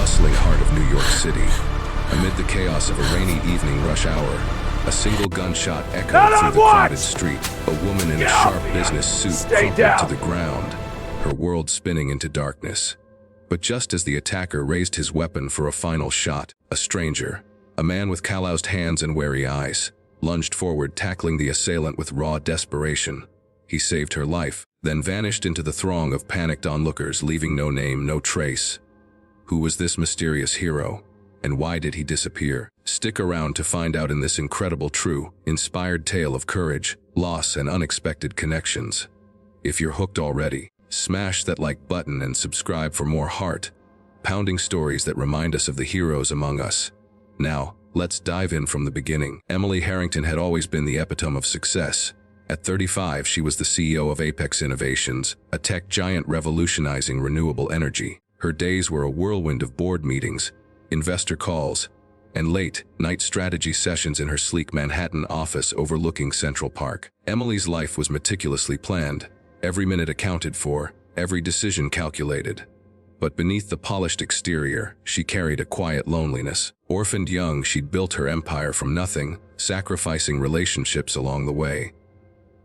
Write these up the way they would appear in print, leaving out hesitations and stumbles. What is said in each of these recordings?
bustling heart of New York City. Amid the chaos of a rainy evening rush hour, a single gunshot echoed through the crowded street. A woman in a sharp business suit crumpled to the ground, her world spinning into darkness. But just as the attacker raised his weapon for a final shot, a stranger, a man with calloused hands and wary eyes, lunged forward, tackling the assailant with raw desperation. He saved her life, then vanished into the throng of panicked onlookers, leaving no name, no trace. Who was this mysterious hero, and why did he disappear? Stick around to find out in this incredible, true, inspired tale of courage, loss, and unexpected connections. If you're hooked already, smash that like button and subscribe for more heart-pounding stories that remind us of the heroes among us. Now, let's dive in from the beginning. Emily Harrington had always been the epitome of success. At 35, she was the CEO of Apex Innovations, a tech giant revolutionizing renewable energy. Her days were a whirlwind of board meetings, investor calls, and late-night strategy sessions in her sleek Manhattan office overlooking Central Park. Emily's life was meticulously planned, every minute accounted for, every decision calculated. But beneath the polished exterior, she carried a quiet loneliness. Orphaned young, she'd built her empire from nothing, sacrificing relationships along the way.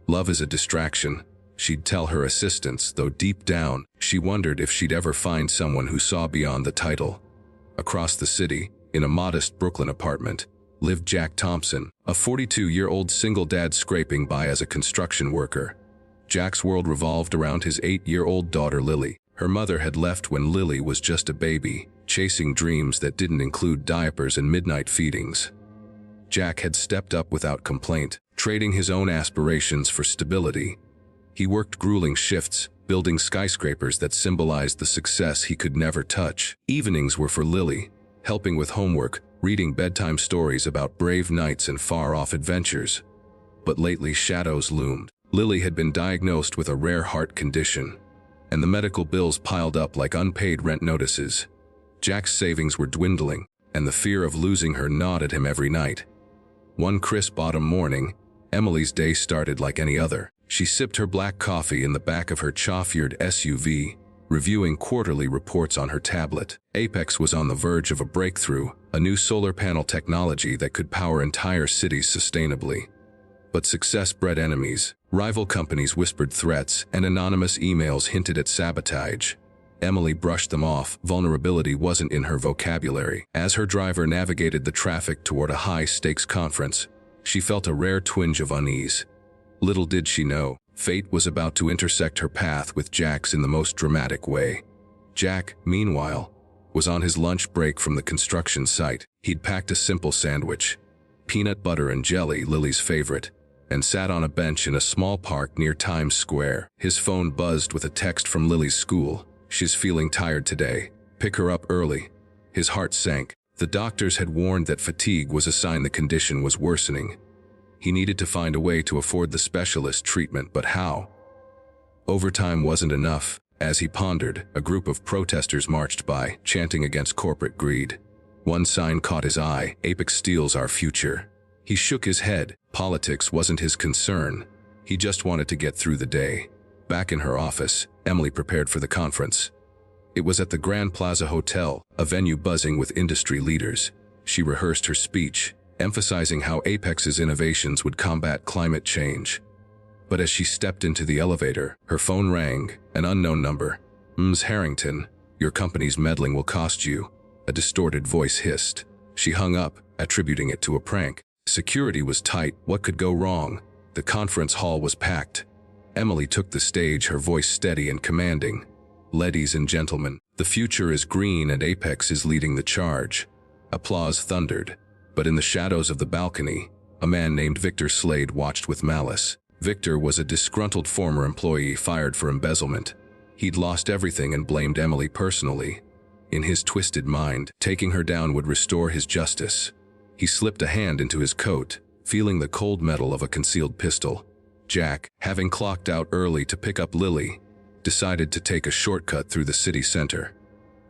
Love is a distraction, she'd tell her assistants, though deep down, she wondered if she'd ever find someone who saw beyond the title. Across the city, in a modest Brooklyn apartment, lived Jack Thompson, a 42-year-old single dad scraping by as a construction worker. Jack's world revolved around his 8-year-old daughter Lily. Her mother had left when Lily was just a baby, chasing dreams that didn't include diapers and midnight feedings. Jack had stepped up without complaint, trading his own aspirations for stability. He worked grueling shifts, building skyscrapers that symbolized the success he could never touch. Evenings were for Lily, helping with homework, reading bedtime stories about brave knights and far-off adventures. But lately shadows loomed. Lily had been diagnosed with a rare heart condition, and the medical bills piled up like unpaid rent notices. Jack's savings were dwindling, and the fear of losing her gnawed at him every night. One crisp autumn morning, Emily's day started like any other. She sipped her black coffee in the back of her chauffeured SUV, reviewing quarterly reports on her tablet. Apex was on the verge of a breakthrough, a new solar panel technology that could power entire cities sustainably. But success bred enemies. Rival companies whispered threats, and anonymous emails hinted at sabotage. Emily brushed them off. Vulnerability wasn't in her vocabulary. As her driver navigated the traffic toward a high-stakes conference, she felt a rare twinge of unease. Little did she know, fate was about to intersect her path with Jack's in the most dramatic way. Jack, meanwhile, was on his lunch break from the construction site. He'd packed a simple sandwich, peanut butter and jelly, Lily's favorite, and sat on a bench in a small park near Times Square. His phone buzzed with a text from Lily's school. "She's feeling tired today. Pick her up early." His heart sank. The doctors had warned that fatigue was a sign the condition was worsening. He needed to find a way to afford the specialist treatment, but how? Overtime wasn't enough. As he pondered, a group of protesters marched by, chanting against corporate greed. One sign caught his eye: "Apex steals our future." He shook his head. Politics wasn't his concern. He just wanted to get through the day. Back in her office, Emily prepared for the conference. It was at the Grand Plaza Hotel, a venue buzzing with industry leaders. She rehearsed her speech, emphasizing how Apex's innovations would combat climate change. But as she stepped into the elevator, her phone rang, an unknown number. "Ms. Harrington, your company's meddling will cost you," a distorted voice hissed. She hung up, attributing it to a prank. Security was tight. What could go wrong? The conference hall was packed. Emily took the stage, her voice steady and commanding. "Ladies and gentlemen, the future is green and Apex is leading the charge." Applause thundered, but in the shadows of the balcony, a man named Victor Slade watched with malice. Victor was a disgruntled former employee fired for embezzlement. He'd lost everything and blamed Emily personally. In his twisted mind, taking her down would restore his justice. He slipped a hand into his coat, feeling the cold metal of a concealed pistol. Jack, having clocked out early to pick up Lily, decided to take a shortcut through the city center.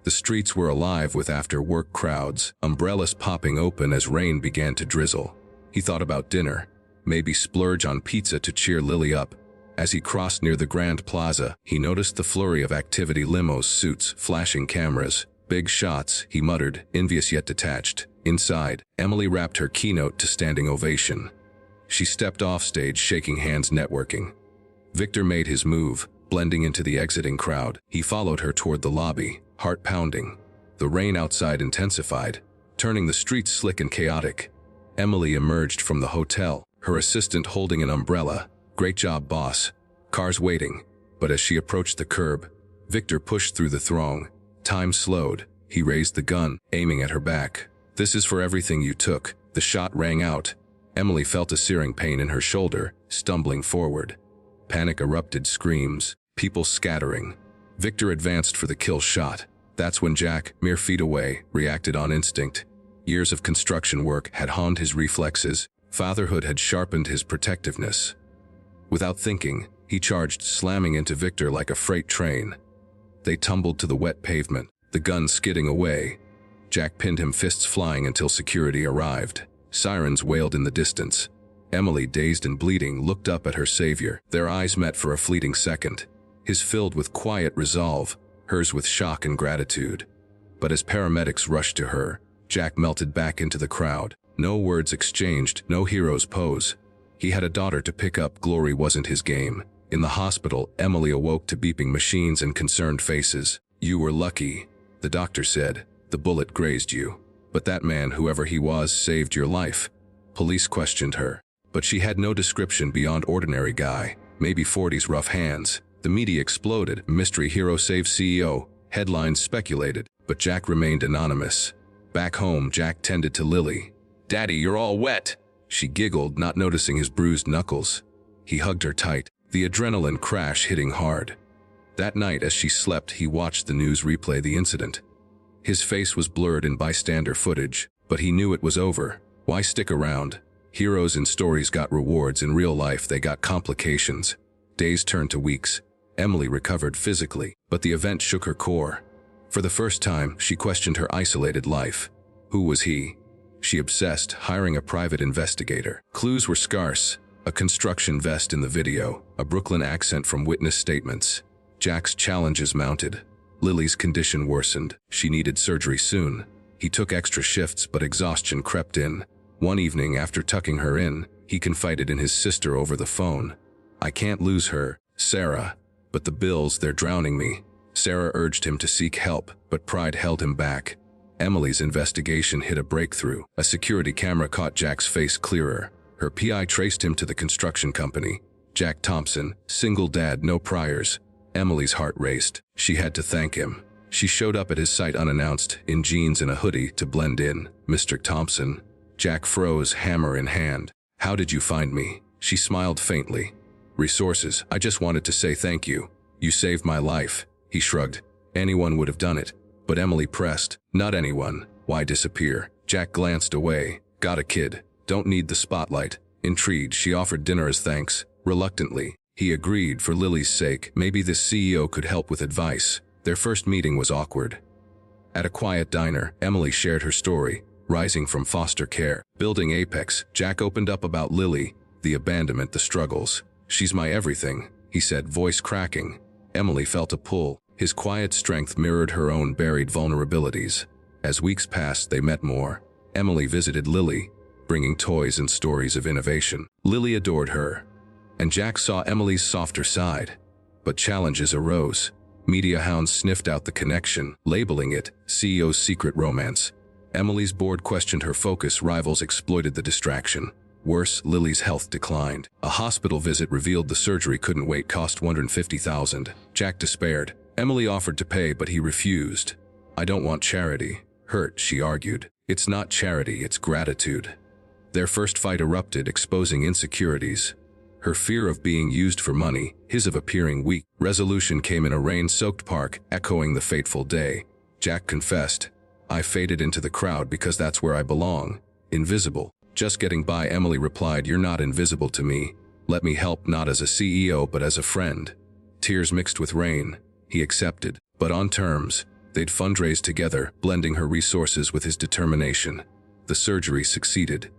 The streets were alive with after-work crowds, umbrellas popping open as rain began to drizzle. He thought about dinner, maybe splurge on pizza to cheer Lily up. As he crossed near the Grand Plaza, he noticed the flurry of activity: limos, suits, flashing cameras, Big shots, he muttered, envious yet detached. Inside, Emily rapped her keynote to standing ovation. She stepped off stage, shaking hands, networking. Victor made his move, blending into the exiting crowd. He followed her toward the lobby, heart pounding. The rain outside intensified, turning the streets slick and chaotic. Emily emerged from the hotel, her assistant holding an umbrella. Great job, boss. Cars waiting. But as she approached the curb, Victor pushed through the throng. Time slowed. He raised the gun, aiming at her back. This is for everything you took. The shot rang out. Emily felt a searing pain in her shoulder, stumbling forward. Panic erupted, screams, people scattering. Victor advanced for the kill shot. That's when Jack, mere feet away, reacted on instinct. Years of construction work had honed his reflexes. Fatherhood had sharpened his protectiveness. Without thinking, he charged, slamming into Victor like a freight train. They tumbled to the wet pavement, the gun skidding away. Jack pinned him, fists flying, until security arrived. Sirens wailed in the distance. Emily, dazed and bleeding, looked up at her savior. Their eyes met for a fleeting second, his filled with quiet resolve, hers with shock and gratitude. But as paramedics rushed to her, Jack melted back into the crowd. No words exchanged, no hero's pose. He had a daughter to pick up. Glory wasn't his game. In the hospital, Emily awoke to beeping machines and concerned faces. You were lucky, the doctor said. The bullet grazed you. But that man, whoever he was, saved your life. Police questioned her, but she had no description beyond ordinary guy, maybe 40s, rough hands. The media exploded. Mystery hero saves CEO. Headlines speculated, but Jack remained anonymous. Back home, Jack tended to Lily. Daddy, you're all wet. She giggled, not noticing his bruised knuckles. He hugged her tight, the adrenaline crash hitting hard. That night, as she slept, he watched the news replay the incident. His face was blurred in bystander footage, but he knew it was over. Why stick around? Heroes in stories got rewards. In real life, they got complications. Days turned to weeks. Emily recovered physically, but the event shook her core. For the first time, she questioned her isolated life. Who was he? She obsessed, hiring a private investigator. Clues were scarce. A construction vest in the video, a Brooklyn accent from witness statements. Jack's challenges mounted. Lily's condition worsened. She needed surgery soon. He took extra shifts, but exhaustion crept in. One evening, after tucking her in, he confided in his sister over the phone. I can't lose her, Sarah. But the bills, they're drowning me. Sarah urged him to seek help, but pride held him back. Emily's investigation hit a breakthrough. A security camera caught Jack's face clearer. Her PI traced him to the construction company. Jack Thompson, single dad, no priors. Emily's heart raced. She had to thank him. She showed up at his site unannounced, in jeans and a hoodie to blend in. Mr. Thompson. Jack froze, hammer in hand. How did you find me? She smiled faintly. Resources. I just wanted to say thank you. You saved my life. He shrugged. Anyone would have done it. But Emily pressed. Not anyone. Why disappear? Jack glanced away. Got a kid. Don't need the spotlight. Intrigued, she offered dinner as thanks. Reluctantly, he agreed for Lily's sake. Maybe this CEO could help with advice. Their first meeting was awkward. At a quiet diner, Emily shared her story, rising from foster care, building Apex. Jack opened up about Lily, the abandonment, the struggles. She's my everything, he said, voice cracking. Emily felt a pull. His quiet strength mirrored her own buried vulnerabilities. As weeks passed, they met more. Emily visited Lily, bringing toys and stories of innovation. Lily adored her, and Jack saw Emily's softer side. But challenges arose. Media hounds sniffed out the connection, labeling it CEO's secret romance. Emily's board questioned her focus. Rivals exploited the distraction. Worse, Lily's health declined. A hospital visit revealed the surgery couldn't wait, cost $150,000. Jack despaired. Emily offered to pay, but he refused. I don't want charity. Hurt, she argued. It's not charity, it's gratitude. Their first fight erupted, exposing insecurities. Her fear of being used for money, his of appearing weak. Resolution came in a rain-soaked park, echoing the fateful day. Jack confessed, I faded into the crowd because that's where I belong. Invisible. Just getting by. Emily replied, you're not invisible to me. Let me help, not as a CEO, but as a friend. Tears mixed with rain. He accepted, but on terms. They'd fundraise together, blending her resources with his determination. The surgery succeeded.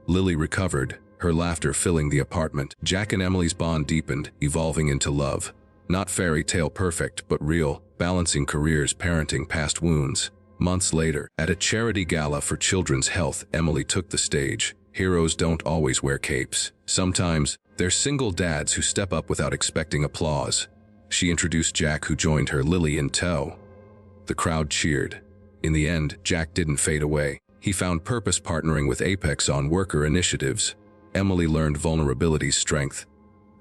Lily recovered, her laughter filling the apartment. Jack and Emily's bond deepened, evolving into love. Not fairy tale perfect, but real, balancing careers, parenting, past wounds. Months later, at a charity gala for children's health, Emily took the stage. Heroes don't always wear capes. Sometimes, they're single dads who step up without expecting applause. She introduced Jack, who joined her, Lily in tow. The crowd cheered. In the end, Jack didn't fade away. He found purpose partnering with Apex on worker initiatives. Emily learned vulnerability's strength.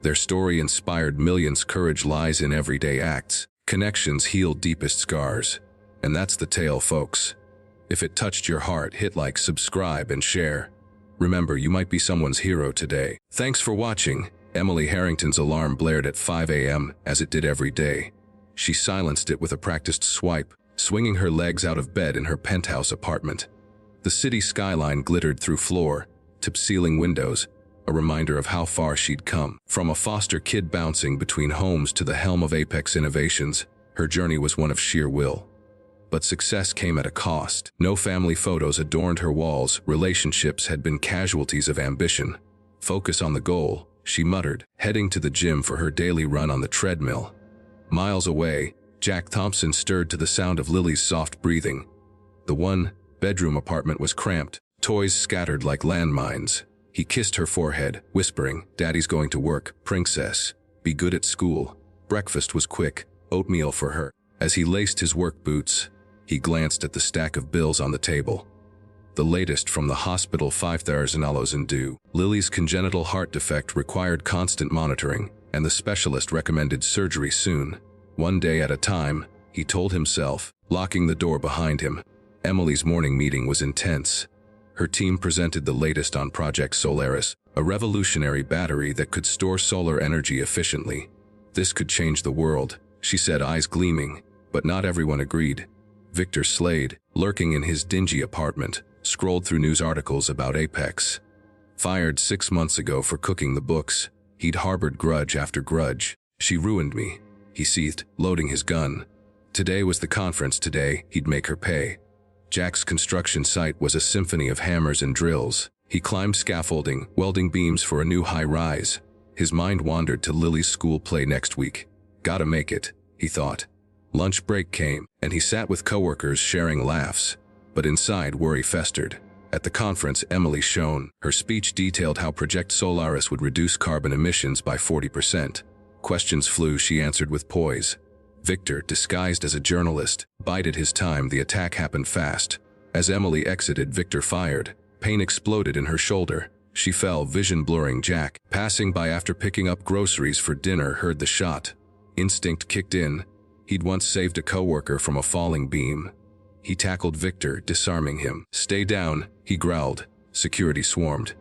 Their story inspired millions. Courage lies in everyday acts. Connections heal deepest scars. And that's the tale, folks. If it touched your heart, hit like, subscribe, and share. Remember, you might be someone's hero today. Thanks for watching. Emily Harrington's alarm blared at 5 a.m., as it did every day. She silenced it with a practiced swipe, swinging her legs out of bed in her penthouse apartment. The city skyline glittered through floor-to-ceiling windows, a reminder of how far she'd come. From a foster kid bouncing between homes to the helm of Apex Innovations, her journey was one of sheer will. But success came at a cost. No family photos adorned her walls. Relationships had been casualties of ambition. Focus on the goal, she muttered, heading to the gym for her daily run on the treadmill. Miles away, Jack Thompson stirred to the sound of Lily's soft breathing. The one-bedroom apartment was cramped, toys scattered like landmines. He kissed her forehead, whispering, "Daddy's going to work, princess. Be good at school." Breakfast was quick, oatmeal for her. As he laced his work boots, he glanced at the stack of bills on the table. The latest from the hospital, $5,000 in due. Lily's congenital heart defect required constant monitoring, and the specialist recommended surgery soon. One day at a time, he told himself, locking the door behind him. Emily's morning meeting was intense. Her team presented the latest on Project Solaris, a revolutionary battery that could store solar energy efficiently. This could change the world, she said, eyes gleaming, but not everyone agreed. Victor Slade, lurking in his dingy apartment, scrolled through news articles about Apex. Fired 6 months ago for cooking the books, he'd harbored grudge after grudge. "She ruined me," he seethed, loading his gun. Today was the conference. Today, he'd make her pay. Jack's construction site was a symphony of hammers and drills. He climbed scaffolding, welding beams for a new high-rise. His mind wandered to Lily's school play next week. Gotta make it, he thought. Lunch break came, and he sat with coworkers sharing laughs. But inside, worry festered. At the conference, Emily shone. Her speech detailed how Project Solaris would reduce carbon emissions by 40%. Questions flew. She answered with poise. Victor, disguised as a journalist, bided his time. The attack happened fast. As Emily exited, Victor fired. Pain exploded in her shoulder. She fell, vision blurring. Jack, passing by after picking up groceries for dinner, heard the shot. Instinct kicked in. He'd once saved a coworker from a falling beam. He tackled Victor, disarming him. "Stay down," he growled. Security swarmed.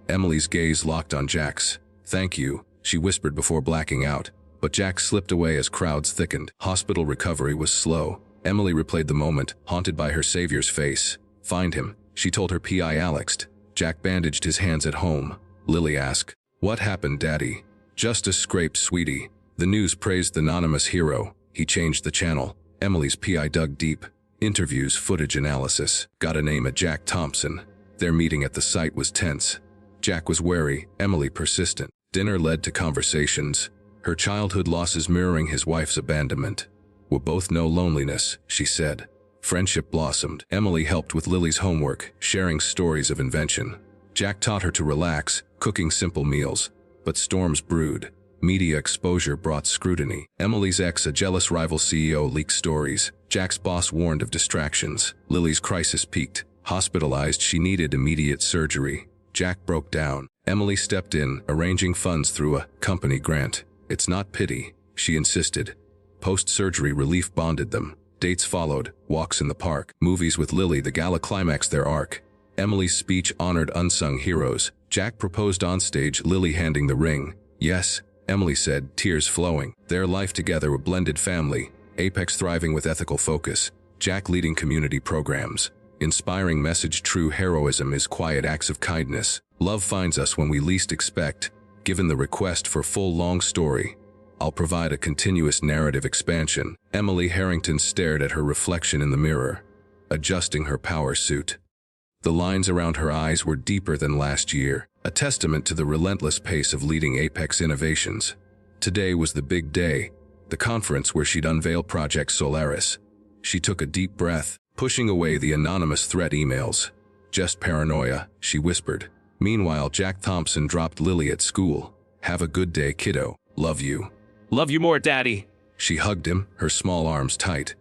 Emily's gaze locked on Jack's. "Thank you," she whispered before blacking out. But Jack slipped away as crowds thickened. Hospital recovery was slow. Emily replayed the moment, haunted by her savior's face. "Find him," she told her PI Alex. Jack bandaged his hands at home. Lily asked, "What happened, Daddy?" "Just a scrape, sweetie." The news praised the anonymous hero. He changed the channel. Emily's PI dug deep. Interviews, footage analysis. Got a name at Jack Thompson. Their meeting at the site was tense. Jack was wary, Emily persistent. Dinner led to conversations. Her childhood losses mirroring his wife's abandonment. "We'll both know loneliness," she said. Friendship blossomed. Emily helped with Lily's homework, sharing stories of invention. Jack taught her to relax, cooking simple meals. But storms brewed. Media exposure brought scrutiny. Emily's ex, a jealous rival CEO, leaked stories. Jack's boss warned of distractions. Lily's crisis peaked. Hospitalized, she needed immediate surgery. Jack broke down. Emily stepped in, arranging funds through a company grant. "It's not pity," she insisted. Post-surgery relief bonded them. Dates followed, walks in the park, movies with Lily. The gala climaxed their arc. Emily's speech honored unsung heroes. Jack proposed onstage, Lily handing the ring. "Yes," Emily said, tears flowing. Their life together, a blended family. Apex thriving with ethical focus. Jack leading community programs. Inspiring message: true heroism is quiet acts of kindness. Love finds us when we least expect. Given the request for full long story, I'll provide a continuous narrative expansion. Emily Harrington stared at her reflection in the mirror, adjusting her power suit. The lines around her eyes were deeper than last year, a testament to the relentless pace of leading Apex Innovations. Today was the big day, the conference where she'd unveil Project Solaris. She took a deep breath, pushing away the anonymous threat emails. Just paranoia, she whispered. Meanwhile, Jack Thompson dropped Lily at school. Have a good day, kiddo. Love you. Love you more, Daddy. She hugged him, her small arms tight.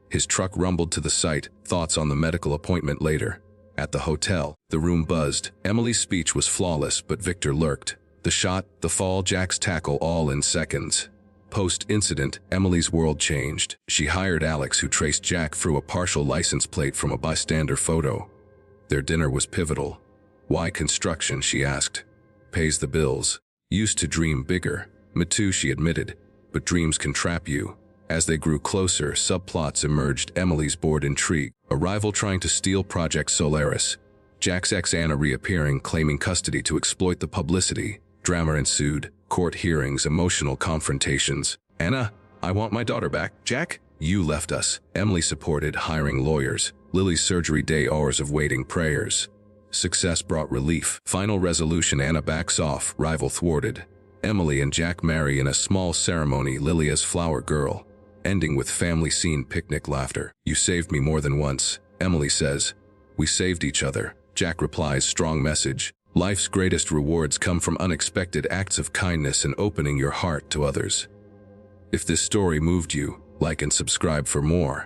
His truck rumbled to the site, thoughts on the medical appointment later. At the hotel, the room buzzed. Emily's speech was flawless, but Victor lurked. The shot, the fall, Jack's tackle, all in seconds. Post-incident, Emily's world changed. She hired Alex, who traced Jack through a partial license plate from a bystander photo. Their dinner was pivotal. Why construction, she asked. Pays the bills. Used to dream bigger. Me too, she admitted. But dreams can trap you. As they grew closer, subplots emerged. Emily's bored intrigue. A rival trying to steal Project Solaris. Jack's ex Anna reappearing, claiming custody to exploit the publicity. Drama ensued. Court hearings, emotional confrontations. Anna, I want my daughter back. Jack, you left us. Emily supported, hiring lawyers. Lily's surgery day, hours of waiting, prayers. Success brought relief. Final resolution, Anna backs off, rival thwarted. Emily and Jack marry in a small ceremony, Lily as flower girl. Ending with family scene, picnic, laughter. You saved me more than once, Emily says. We saved each other. Jack replies, strong message. Life's greatest rewards come from unexpected acts of kindness and opening your heart to others. If this story moved you, like and subscribe for more.